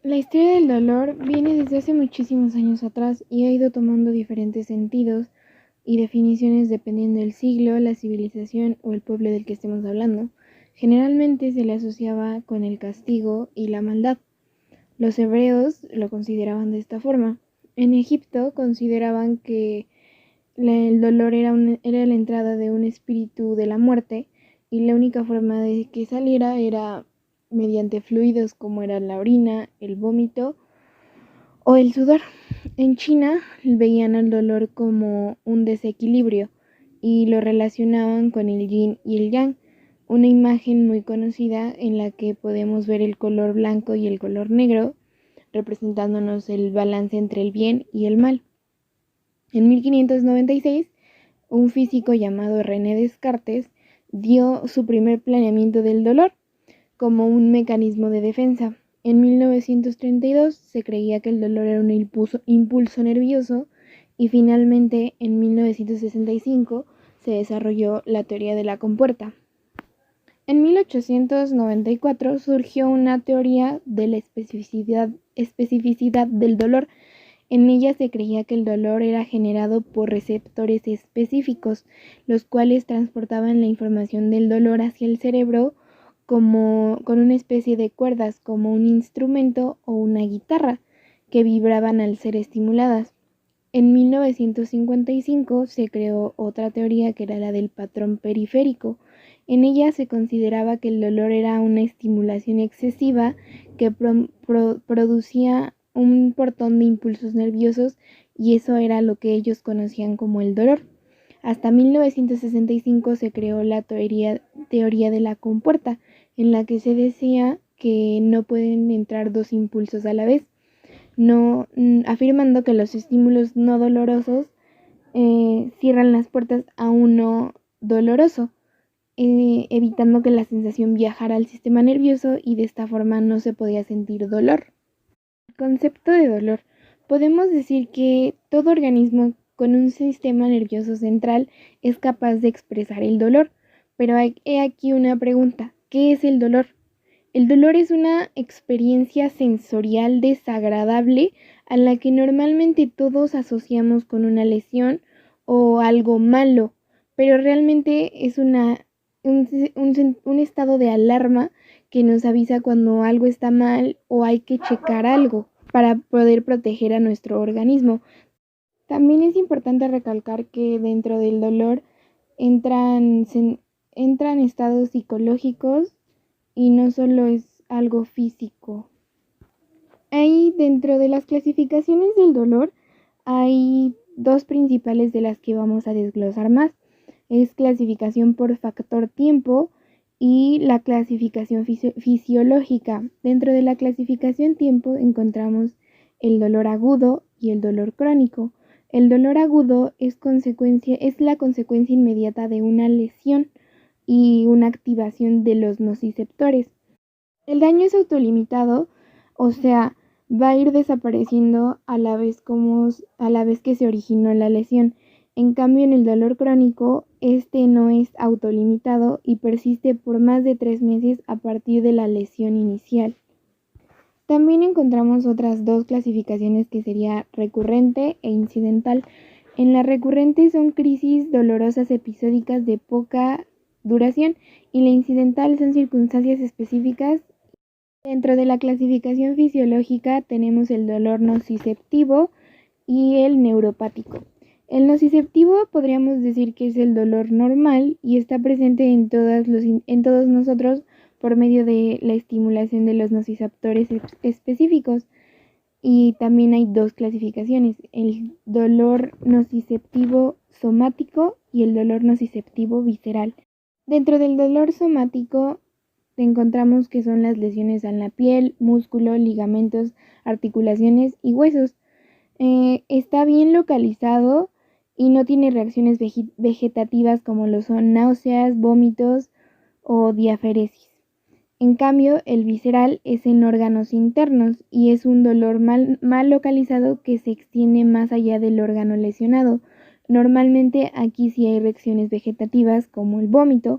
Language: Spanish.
La historia del dolor viene desde hace muchísimos años atrás y ha ido tomando diferentes sentidos y definiciones dependiendo del siglo, la civilización o el pueblo del que estemos hablando. Generalmente se le asociaba con el castigo y la maldad. Los hebreos lo consideraban de esta forma. En Egipto consideraban que el dolor era la entrada de un espíritu de la muerte y la única forma de que saliera era mediante fluidos como era la orina, el vómito o el sudor. En China veían al dolor como un desequilibrio y lo relacionaban con el yin y el yang, una imagen muy conocida en la que podemos ver el color blanco y el color negro, representándonos el balance entre el bien y el mal. En 1596, un físico llamado René Descartes dio su primer planeamiento del dolor como un mecanismo de defensa. En 1932 se creía que el dolor era un impulso nervioso y finalmente en 1965 se desarrolló la teoría de la compuerta. En 1894 surgió una teoría de la especificidad del dolor. En ella se creía que el dolor era generado por receptores específicos, los cuales transportaban la información del dolor hacia el cerebro como con una especie de cuerdas, como un instrumento o una guitarra, que vibraban al ser estimuladas. En 1955 se creó otra teoría que era la del patrón periférico. En ella se consideraba que el dolor era una estimulación excesiva que producía un portón de impulsos nerviosos y eso era lo que ellos conocían como el dolor. Hasta 1965 se creó la teoría de la compuerta, en la que se decía que no pueden entrar dos impulsos a la vez, afirmando que los estímulos no dolorosos cierran las puertas a uno doloroso, evitando que la sensación viajara al sistema nervioso y de esta forma no se podía sentir dolor. El concepto de dolor. Podemos decir que todo organismo con un sistema nervioso central es capaz de expresar el dolor, pero he aquí una pregunta: ¿qué es el dolor? El dolor es una experiencia sensorial desagradable a la que normalmente todos asociamos con una lesión o algo malo, pero realmente es un estado de alarma que nos avisa cuando algo está mal o hay que checar algo para poder proteger a nuestro organismo. También es importante recalcar que dentro del dolor entran, entran estados psicológicos y no solo es algo físico. Ahí dentro de las clasificaciones del dolor hay dos principales de las que vamos a desglosar más. Es clasificación por factor tiempo y la clasificación fisiológica. Dentro de la clasificación tiempo encontramos el dolor agudo y el dolor crónico. El dolor agudo es la consecuencia inmediata de una lesión y una activación de los nociceptores. El daño es autolimitado, o sea, va a ir desapareciendo a la vez que se originó la lesión. En cambio, en el dolor crónico, este no es autolimitado y persiste por más de 3 meses a partir de la lesión inicial. También encontramos otras dos clasificaciones que sería recurrente e incidental. En la recurrente son crisis dolorosas episódicas de poca duración y la incidental son circunstancias específicas. Dentro de la clasificación fisiológica tenemos el dolor nociceptivo y el neuropático. El nociceptivo podríamos decir que es el dolor normal y está presente en todos nosotros por medio de la estimulación de los nociceptores específicos. Y también hay dos clasificaciones: el dolor nociceptivo somático y el dolor nociceptivo visceral. Dentro del dolor somático encontramos que son las lesiones en la piel, músculo, ligamentos, articulaciones y huesos. Está bien localizado y no tiene reacciones vegetativas como lo son náuseas, vómitos o diaferesis. En cambio, el visceral es en órganos internos y es un dolor mal localizado que se extiende más allá del órgano lesionado. Normalmente aquí sí hay reacciones vegetativas como el vómito